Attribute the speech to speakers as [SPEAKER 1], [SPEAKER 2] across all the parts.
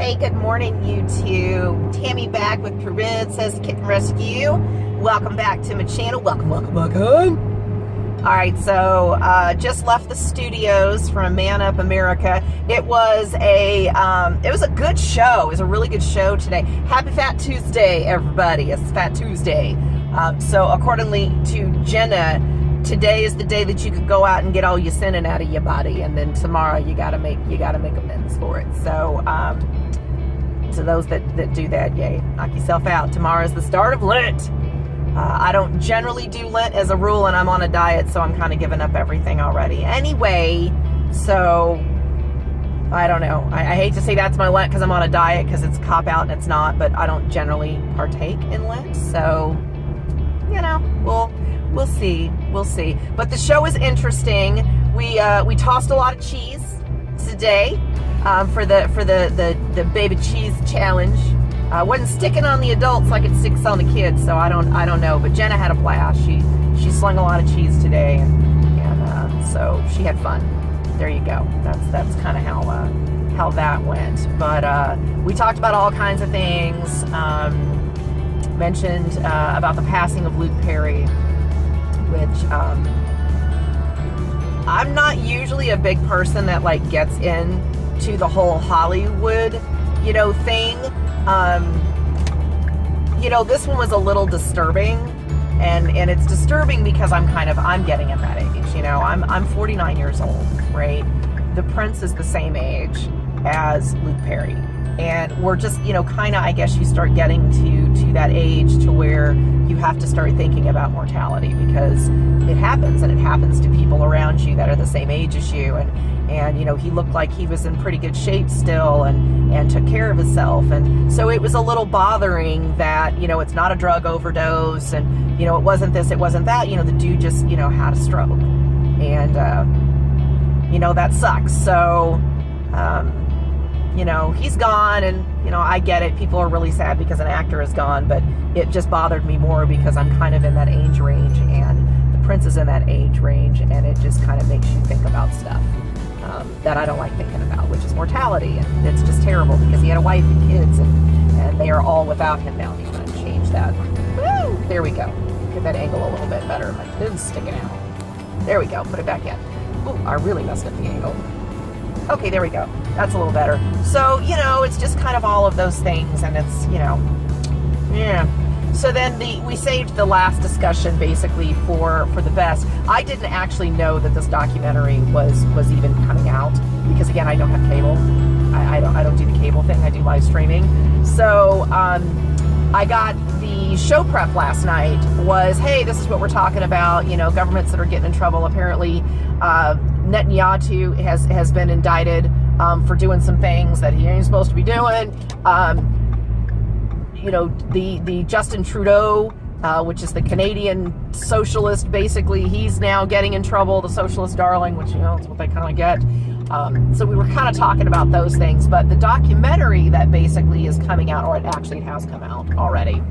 [SPEAKER 1] Hey, good morning, YouTube. Tammy back with Purrincess Kitten Rescue. Welcome back to my channel. Welcome home. All right, so just left the studios from Man Up America. It was a good show. It was a really good show today. Happy Fat Tuesday, everybody. It's Fat Tuesday. So accordingly to Jenna, today is the day that you could go out and get all your sinning out of your body, and then tomorrow you gotta make amends for it. So to those that do that, yay, knock yourself out. Tomorrow is the start of Lent. I don't generally do Lent as a rule, and I'm on a diet, so I'm kind of giving up everything already. Anyway, so I don't know. I hate to say that's my Lent because I'm on a diet, because it's a cop-out and it's not, but I don't generally partake in Lent, so, you know, we'll see. We'll see. But the show is interesting. We tossed a lot of cheese today for the baby cheese challenge. Wasn't sticking on the adults like it sticks on the kids, so I don't know. But Jenna had a blast. She slung a lot of cheese today, and so she had fun. There you go. That's kind of how that went. But we talked about all kinds of things. Mentioned about the passing of Luke Perry, which I'm not usually a big person that like gets into the whole Hollywood, you know, thing. You know, this one was a little disturbing, and it's disturbing because I'm getting at that age. You know, I'm 49 years old, right? The Prince is the same age as Luke Perry, and we're just, you know, kind of, I guess you start getting to that age to where you have to start thinking about mortality, because it happens, and it happens to people around you that are the same age as you. And you know, he looked like he was in pretty good shape still, and took care of himself. And so it was a little bothering that, you know, it's not a drug overdose, and, you know, it wasn't this, it wasn't that. You know, the dude just, you know, had a stroke, and, you know, that sucks. So, you know, he's gone, and, you know, I get it. People are really sad because an actor is gone, but it just bothered me more because I'm kind of in that age range, and the Prince is in that age range, and it just kind of makes you think about stuff that I don't like thinking about, which is mortality. And it's just terrible because he had a wife and kids, and they are all without him now. He's going to change that. Woo! There we go. Get that angle a little bit better. My pin's sticking out. There we go. Put it back in. Ooh, I really messed up the angle. Okay, there we go. That's a little better. So, you know, it's just kind of all of those things, and it's, you know, yeah. So then we saved the last discussion basically for the best. I didn't actually know that this documentary was even coming out, because again, I don't have cable. I don't do the cable thing. I do live streaming. So I got the show prep last night was, hey, this is what we're talking about. You know, governments that are getting in trouble. Apparently, Netanyahu has been indicted for doing some things that he ain't supposed to be doing. You know, the Justin Trudeau, which is the Canadian socialist, basically, he's now getting in trouble, the socialist darling, which, you know, is what they kind of get. So we were kind of talking about those things, but the documentary that basically is coming out, or it has come out already,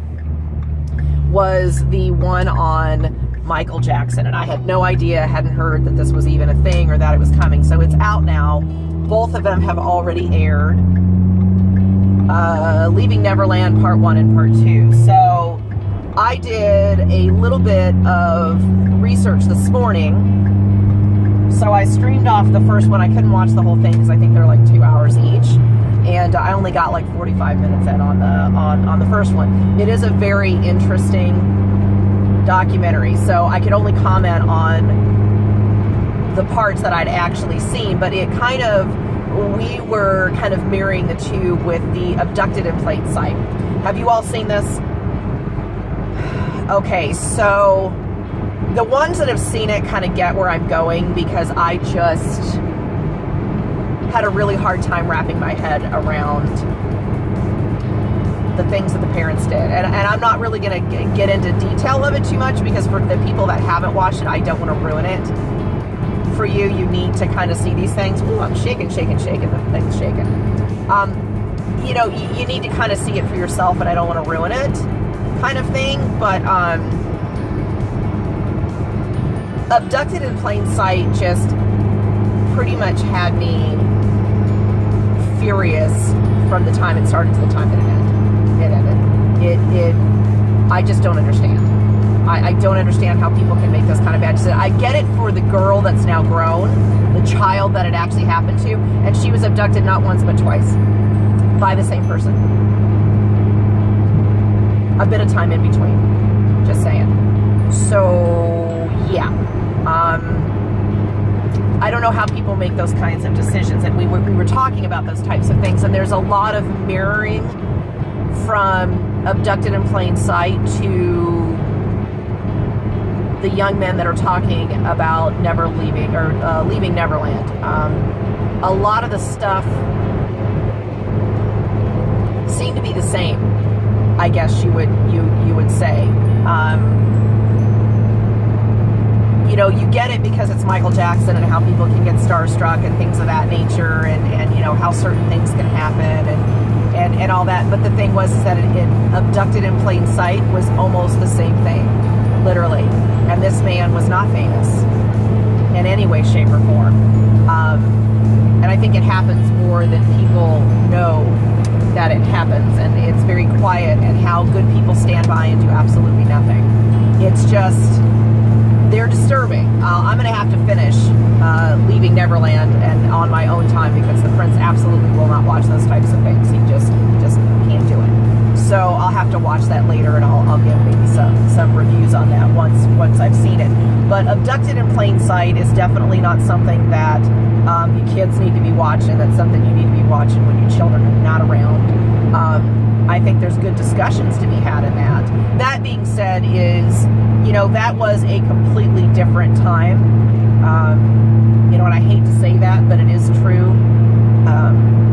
[SPEAKER 1] was the one on Michael Jackson, and I had no idea, hadn't heard that this was even a thing or that it was coming. So it's out now. Both of them have already aired. Leaving Neverland Part 1 and Part 2. So I did a little bit of research this morning. So I streamed off the first one. I couldn't watch the whole thing because I think they're like 2 hours each, and I only got like 45 minutes in on the first one. It is a very interesting documentary, so I could only comment on the parts that I'd actually seen, but it kind of, we were kind of mirroring the two with the Abducted in Plain Sight. Have you all seen this? Okay, so the ones that have seen it kind of get where I'm going, because I just had a really hard time wrapping my head around the things that the parents did. And I'm not really going to get into detail of it too much, because for the people that haven't watched it, I don't want to ruin it for you. You need to kind of see these things. Ooh, I'm shaking, the thing's shaking. You know, you need to kind of see it for yourself, and I don't want to ruin it, kind of thing. But Abducted in Plain Sight just pretty much had me furious from the time it started to the time that it ended. I just don't understand. I don't understand how people can make those kind of bad decisions. I get it for the girl that's now grown, the child that it actually happened to, and she was abducted not once but twice by the same person. A bit of time in between, just saying. So yeah, I don't know how people make those kinds of decisions, and we were talking about those types of things, and there's a lot of mirroring from abducted in plain sight to the young men that are talking about never leaving, or leaving Neverland. A lot of the stuff seemed to be the same, I guess you would say. You know, you get it because it's Michael Jackson and how people can get starstruck and things of that nature, and you know, how certain things can happen and all that. But the thing was is that it abducted in plain sight was almost the same thing, literally. And this man was not famous in any way, shape, or form. And I think it happens more than people know that it happens, and it's very quiet, and how good people stand by and do absolutely nothing. It's just, they're disturbing. I'm going to have to finish Leaving Neverland and on my own time, because the Prince absolutely will not watch those types of things. He just can't do it. So I'll have to watch that later, and I'll give maybe some reviews on that once I've seen it. But Abducted in Plain Sight is definitely not something that you kids need to be watching. That's something you need to be watching when your children are not around. I think there's good discussions to be had in that. That being said, is, you know, that was a completely different time. You know, and I hate to say that, but it is true.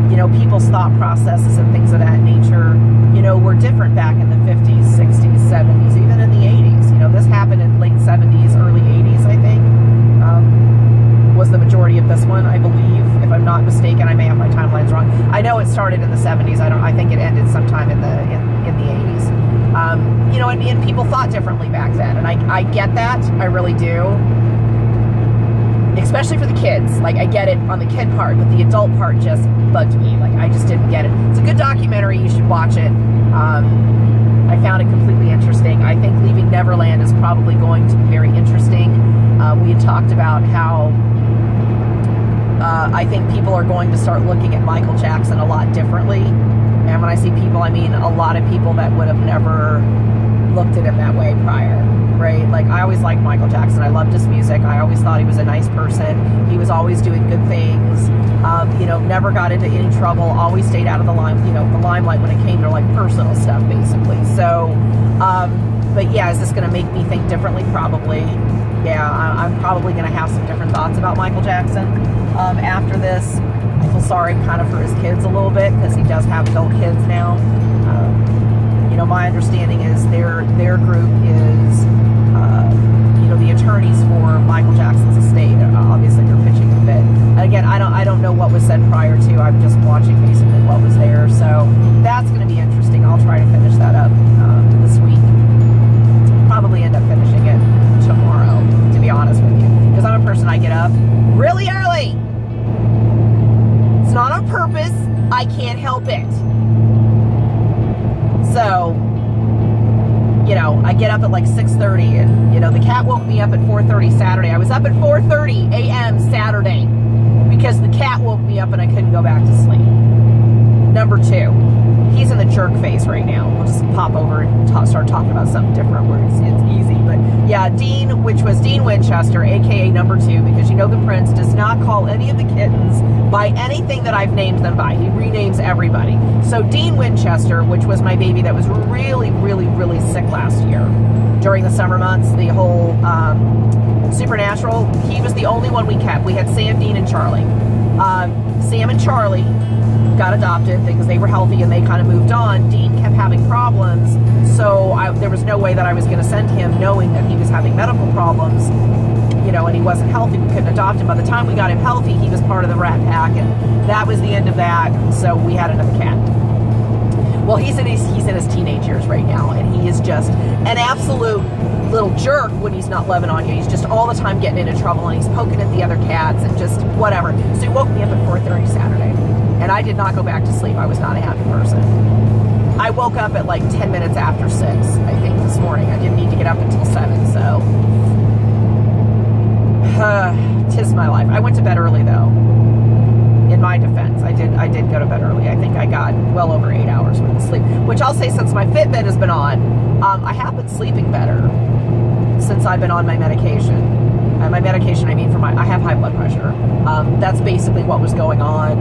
[SPEAKER 1] You know, people's thought processes and things of that nature, you know, were different back in the 50s, 60s, 70s, even in the 80s. You know, this happened in late 70s, early 80s, I think. Was the majority of this one, I believe, if I'm not mistaken. I may have my timelines wrong. I know it started in the 70s. I think it ended sometime in the 80s. You know, and people thought differently back then, and I get that. I really do. Especially for the kids. Like, I get it on the kid part, but the adult part just bugged me. Like, I just didn't get it. It's a good documentary. You should watch it. I found it completely interesting. I think Leaving Neverland is probably going to be very interesting. We had talked about how I think people are going to start looking at Michael Jackson a lot differently. And when I see people, I mean a lot of people that would have never looked at him that way prior, right? Like, I always liked Michael Jackson. I loved his music. I always thought he was a nice person. He was always doing good things. You know, never got into any trouble. Always stayed out of the limelight when it came to, like, personal stuff, basically. So, but yeah, is this going to make me think differently? Probably. Yeah, I'm probably going to have some different thoughts about Michael Jackson after this. I feel sorry kind of for his kids a little bit, because he does have adult kids now. You know, my understanding is their group is, you know, the attorneys for Michael Jackson's estate. Obviously, they're pitching a bit. And again, I don't know what was said prior to. I'm just watching basically what was there. So that's going to be interesting. I'll try to finish that up this week. Probably end up finishing it tomorrow, to be honest with you, because I'm a person, I get up really early. It's not on purpose. I can't help it. So, you know, I get up at like 6:30, and, you know, the cat woke me up at 4:30 Saturday. I was up at 4:30 a.m. Saturday because the cat woke me up and I couldn't go back to sleep. Number two, he's in the jerk phase right now. We'll just pop over and start talking about something different where it's easy. But yeah, Dean, which was Dean Winchester, aka number two, because you know the Prince does not call any of the kittens by anything that I've named them by. He renames everybody. So Dean Winchester, which was my baby that was really, really, really sick last year during the summer months, the whole Supernatural, he was the only one we kept. We had Sam, Dean, and Charlie. Sam and Charlie got adopted because they were healthy and they kind of moved on. Dean kept having problems, so there was no way that I was going to send him knowing that he was having medical problems, you know, and he wasn't healthy. We couldn't adopt him. By the time we got him healthy, he was part of the rat pack, and that was the end of that. So we had another cat. Well, he's in his teenage years right now, and he is just an absolute little jerk when he's not loving on you. He's just all the time getting into trouble, and he's poking at the other cats and just whatever. So he woke me up at 4:30 Saturday. And I did not go back to sleep. I was not a happy person. I woke up at like 10 minutes after 6, I think, this morning. I didn't need to get up until 7, so. 'Tis my life. I went to bed early, though. In my defense, I did go to bed early. I think I got well over 8 hours worth of sleep, which I'll say, since my Fitbit has been on, I have been sleeping better since I've been on my medication. My medication, I mean, I have high blood pressure. That's basically what was going on,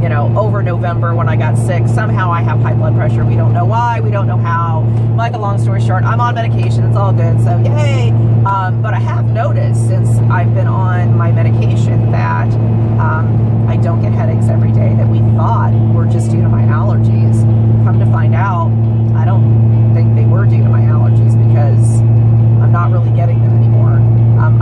[SPEAKER 1] you know, over November when I got sick. Somehow I have high blood pressure. We don't know why. We don't know how. Like, a long story short, I'm on medication. It's all good. So, yay. But I have noticed since I've been on my medication that I don't get headaches every day that we thought were just due to my allergies. Come to find out, I don't think they were due to my allergies, because I'm not really getting them anymore.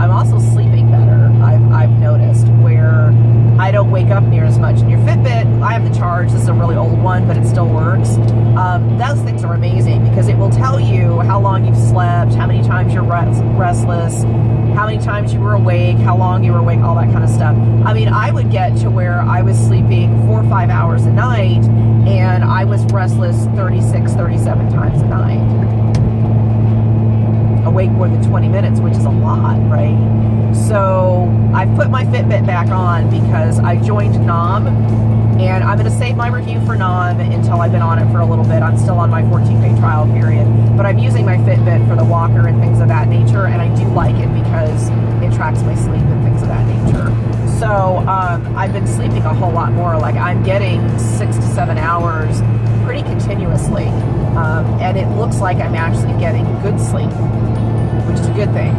[SPEAKER 1] I'm also sleeping better, I've noticed, where I don't wake up near as much. And your Fitbit, I have the Charge. This is a really old one, but it still works. Those things are amazing, because it will tell you how long you've slept, how many times you're restless, how many times you were awake, how long you were awake, all that kind of stuff. I mean, I would get to where I was sleeping 4 or 5 hours a night, and I was restless 36, 37 times a night. Awake more than 20 minutes, which is a lot, right? So I've put my Fitbit back on because I joined NOM, and I'm going to save my review for NOM until I've been on it for a little bit. I'm still on my 14-day trial period, but I'm using my Fitbit for the walker and things of that nature, and I do like it because it tracks my sleep and things of that nature. So I've been sleeping a whole lot more. Like, I'm getting 6 to 7 hours pretty continuously, and it looks like I'm actually getting good sleep, which is a good thing.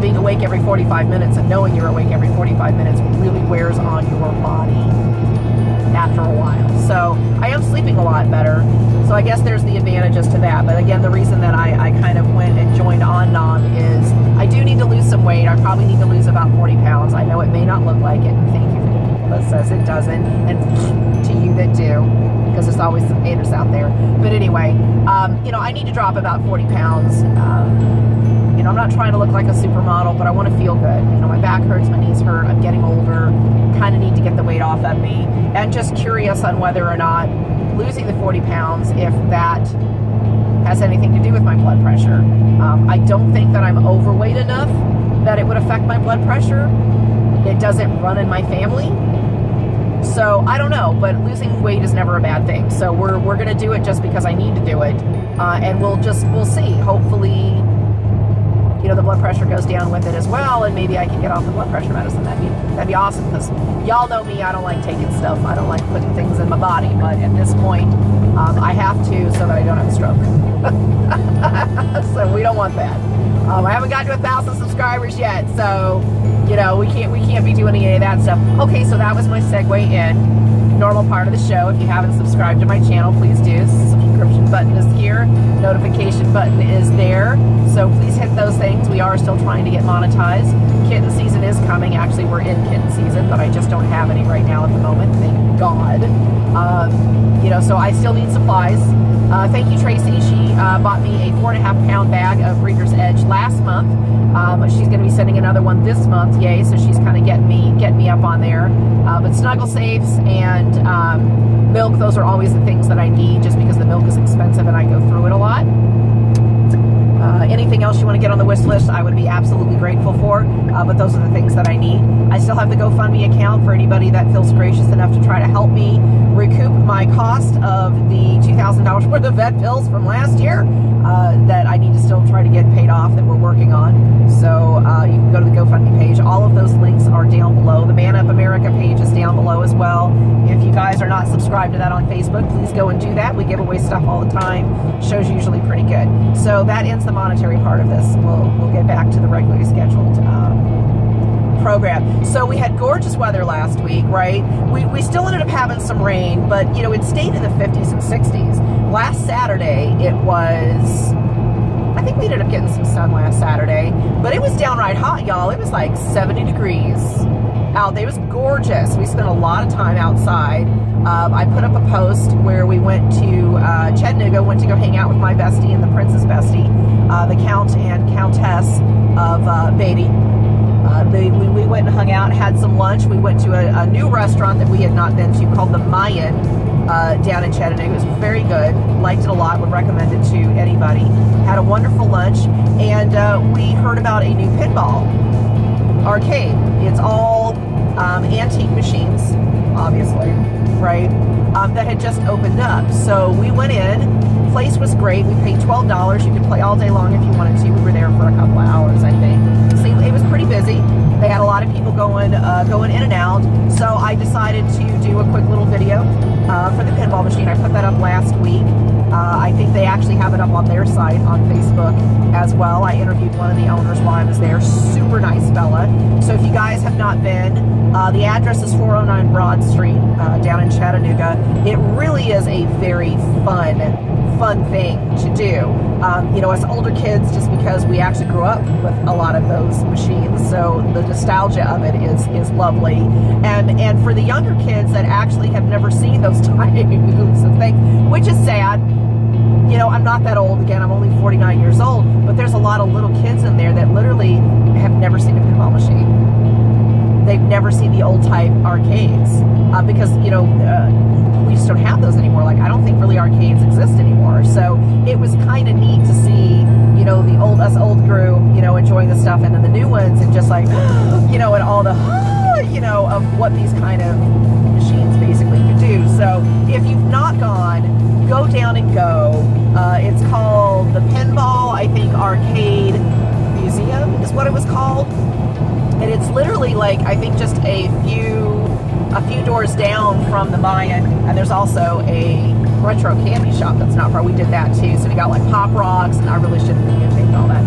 [SPEAKER 1] Being awake every 45 minutes and knowing you're awake every 45 minutes really wears on your body after a while. So I am sleeping a lot better. So I guess there's the advantages to that. But again, the reason that I kind of went and joined on NOM is I do need to lose some weight. I probably need to lose about 40 pounds. I know it may not look like it, and thank you for the people that says it doesn't, and to you that do, because there's always some haters out there. But anyway, you know, I need to drop about 40 pounds. You know, I'm not trying to look like a supermodel, but I want to feel good. You know, my back hurts, my knees hurt, I'm getting older, kind of need to get the weight off of me. And just curious on whether or not losing the 40 pounds, if that has anything to do with my blood pressure. I don't think that I'm overweight enough that it would affect my blood pressure. It doesn't run in my family. So I don't know, but losing weight is never a bad thing. So we're going to do it just because I need to do it. And we'll see. Hopefully, you know, the blood pressure goes down with it as well, and maybe I can get off the blood pressure medicine. That'd be awesome, because y'all know me, I don't like taking stuff. I don't like putting things in my body, but at this point, I have to, so that I don't have a stroke. So we don't want that. I haven't gotten to 1,000 subscribers yet, so, you know, we can't be doing any of that stuff. Okay, so that was my segue in. Normal part of the show. If you haven't subscribed to my channel, please do. Subscription button is here. Notification button is there. So please hit those things. We are still trying to get monetized. Kitten season is coming. Actually, we're in kitten season, but I just don't have any right now at the moment. Thank God. You know, so I still need supplies. Thank you, Tracy. She bought me a 4.5-pound bag of Breaker's Edge last month. She's going to be sending another one this month. Yay! So she's kind of getting me up on there. But snuggle safes and milk, those are always the things that I need, just because the milk is expensive and I go through it a lot. Anything else you want to get on the wish list, I would be absolutely grateful for, but those are the things that I need. I still have the GoFundMe account for anybody that feels gracious enough to try to help me recoup my cost of the $2,000 worth of vet pills from last year that I need to still try to get paid off, that we're working on. So you can go to the GoFundMe page. All of those links are down below. The Man Up America page is down below as well. If you guys are not subscribed to that on Facebook, please go and do that. We give away stuff all the time. Show's usually pretty good. So that ends the monetary part of this. We'll get back to the regularly scheduled program. So we had gorgeous weather last week, right? We still ended up having some rain, but you know, it stayed in the 50s and 60s. Last Saturday, it was, I think we ended up getting some sun last Saturday, but it was downright hot, y'all. It was like 70 degrees out there. It was gorgeous. We spent a lot of time outside. I put up a post where we went to Chattanooga, went to go hang out with my bestie and the Purrincess bestie, the Count and Countess of Beatty. We went and hung out, had some lunch. We went to a new restaurant that we had not been to called the Mayan down in Chattanooga. It was very good. Liked it a lot. Would recommend it to anybody. Had a wonderful lunch, and we heard about a new pinball arcade. It's all antique machines, obviously, right? That had just opened up. So we went in. Place was great. We paid $12. You could play all day long if you wanted to. We were there for a couple of hours, I think. So it was pretty busy. They had a lot of people going in and out. So I decided to do a quick little video for the pinball machine. I put that up last week. I think they actually have it up on their site on Facebook as well. I interviewed one of the owners while I was there. Super nice fella. So if you guys have not been, the address is 409 Broad Street down in Chattanooga. It really is a very fun thing to do. You know, as older kids, just because we actually grew up with a lot of those machines, so the nostalgia of it is lovely. And for the younger kids that actually have never seen those types of things, which is sad. You know, I'm not that old. Again, I'm only 49 years old, but there's a lot of little kids in there that literally have never seen a pinball machine. They've never seen the old type arcades because, you know, we just don't have those anymore. Like, I don't think really arcades exist anymore. So it was kind of neat to see, you know, us old group, you know, enjoying the stuff, and then the new ones, and just like, you know, and all the, you know, of what these kind of machines basically could do. So if you've not gone, go down and go. It's called the Pinball, I think, Arcade Museum is what it was called. And it's literally like, I think, just a few doors down from the Mayan. And there's also a retro candy shop that's not far. We did that too. So we got like Pop Rocks, and I really shouldn't videotape all that.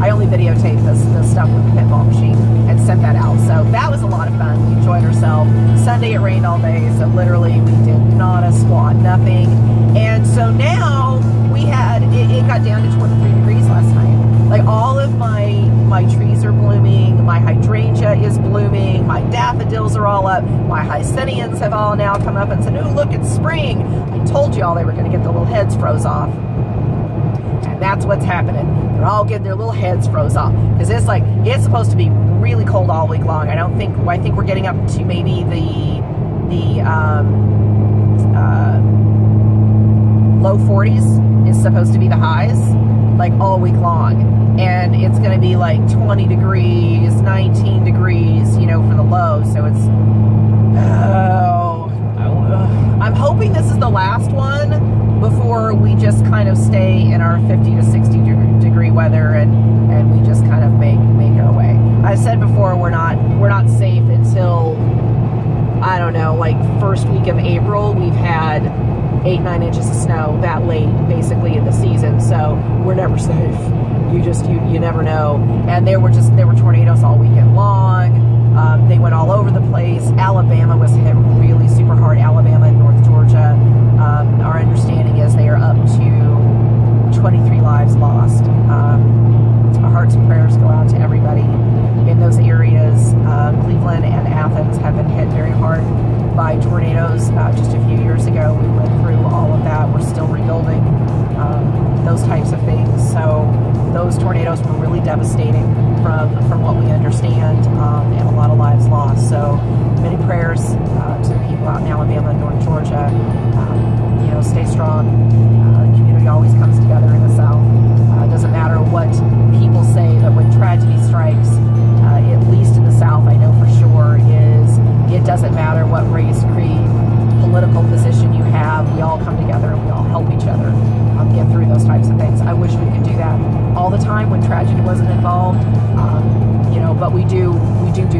[SPEAKER 1] I only videotaped this stuff with the pinball machine and sent that out. So that was a lot of fun. We enjoyed ourselves. Sunday it rained all day, so literally we did not a squat, nothing. And so now we had, it got down to 23 degrees last night. Like, all of my trees are blooming, my hydrangea is blooming, my daffodils are all up, my hyacinths have all now come up and said, oh, look, it's spring. I told you all they were going to get their little heads froze off. And that's what's happening. They're all getting their little heads froze off. Because it's like, it's supposed to be really cold all week long. I think we're getting up to maybe the low 40s is supposed to be the highs, like all week long. And it's going to be like 20 degrees, 19 degrees, you know, for the low. So it's, I'm hoping this is the last one before we just kind of stay in our 50 to 60 degree weather, and we just kind of make our way. I said before, we're not safe until, I don't know, like first week of April. We've had 8-9 inches of snow that late, basically, in the season. So we're never safe. You never know. And there were tornadoes all weekend long. They went all over the place. Alabama was hit really super hard. Alabama and North Georgia. Our understanding is they are up to 23 lives lost. Our hearts and prayers go out to everybody in those areas. Cleveland and Athens have been hit very hard by tornadoes. Just a few years ago, we went through all of that. We're still rebuilding those types of things. So those tornadoes were really devastating from what we understand, and a lot of lives lost. So many prayers to the people out in Alabama and North Georgia. You know, stay strong. The community always comes together in the South. It doesn't matter what people say, but when tragedy strikes, at least in the South, I know for sure, it doesn't matter what race, creed, political position you have. We all come together and we all help each other get through those types of things. I wish we could do that all the time when tragedy wasn't involved. You know, but we do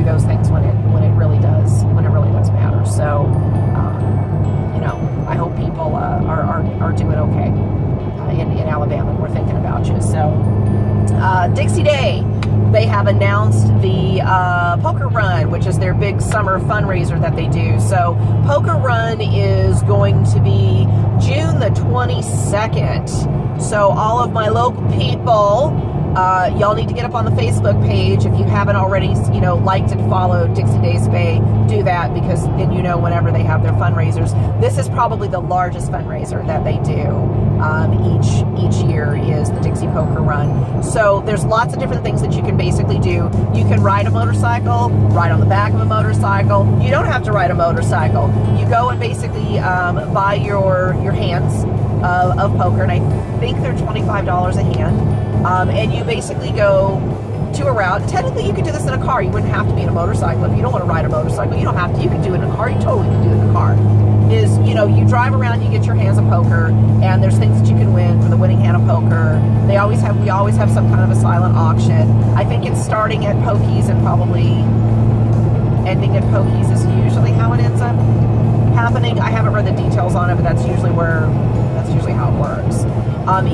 [SPEAKER 1] those things when it really does matter. So you know, I hope people are doing okay in Alabama. We're thinking about you. So Dixie Day, they have announced the Poker Run, which is their big summer fundraiser that they do. So Poker Run is going to be June the 22nd. So all of my local people, Y'all need to get up on the Facebook page. If you haven't already, you know, liked and followed Dixie Day Spay, do that, because then you know whenever they have their fundraisers. This is probably the largest fundraiser that they do each year, is the Dixie Poker Run. So there's lots of different things that you can basically do. You can ride a motorcycle, ride on the back of a motorcycle. You don't have to ride a motorcycle. You go and basically buy your hands of poker, and I think they're $25 a hand, and you basically go to a route. Technically, you could do this in a car. You wouldn't have to be in a motorcycle. If you don't want to ride a motorcycle, you don't have to. You can do it in a car. You totally can do it in a car. Is, you know, you drive around, you get your hands of poker, and there's things that you can win for the winning hand of poker. We always have some kind of a silent auction. I think it's starting at pokies and probably ending at pokies is usually how it ends up happening. I haven't read the details on it, but that's usually how it works.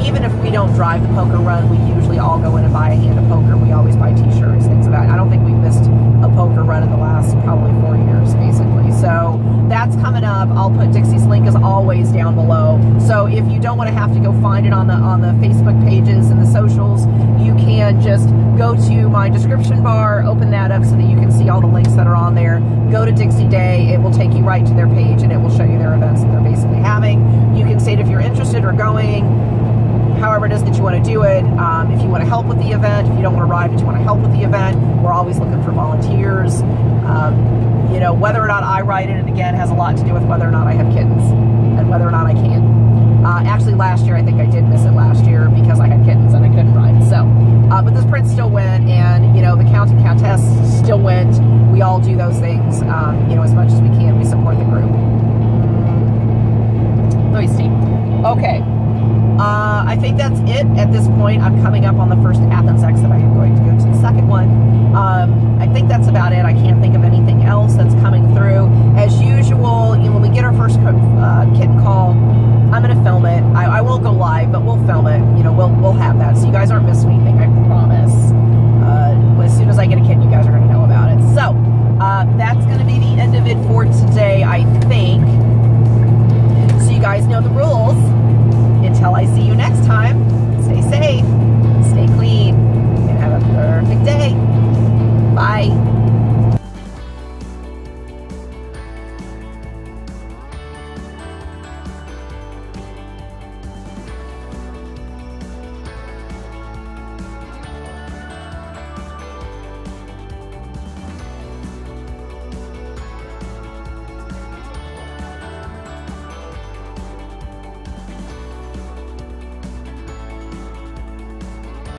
[SPEAKER 1] Even if we don't drive the poker run, we usually all go in and buy a hand of poker. We always buy t-shirts, things of that. I don't think we've missed a poker run in the last probably 4 years, basically. So that's coming up. I'll put Dixie's link as always down below. So if you don't want to have to go find it on the Facebook pages and the socials, you can just go to my description bar, open that up so that you can see all the links that are on there. Go to Dixie Day. It will take you right to their page, and it will show you their events that they're basically having. You can state if you're interested or going, however it is that you want to do it. If you want to help with the event, if you don't want to ride but you want to help with the event, we're always looking for volunteers. You know, whether or not I ride it, and again, has a lot to do with whether or not I have kittens and whether or not I can. Actually, last year, I think I did miss it last year because I had kittens and I couldn't ride. So, but this prince still went, and, you know, the count and countess still went. We all do those things, you know, as much as we can. We support the group. Okay. I think that's it at this point. I'm coming up on the first Athens exit. I am going to go to the second one. I think that's about it. I can't think of anything else that's coming through. As usual, you know, when we get our first kitten call, I'm going to film it. I won't go live, but we'll film it. You know, we'll have that, so you guys aren't missing anything. I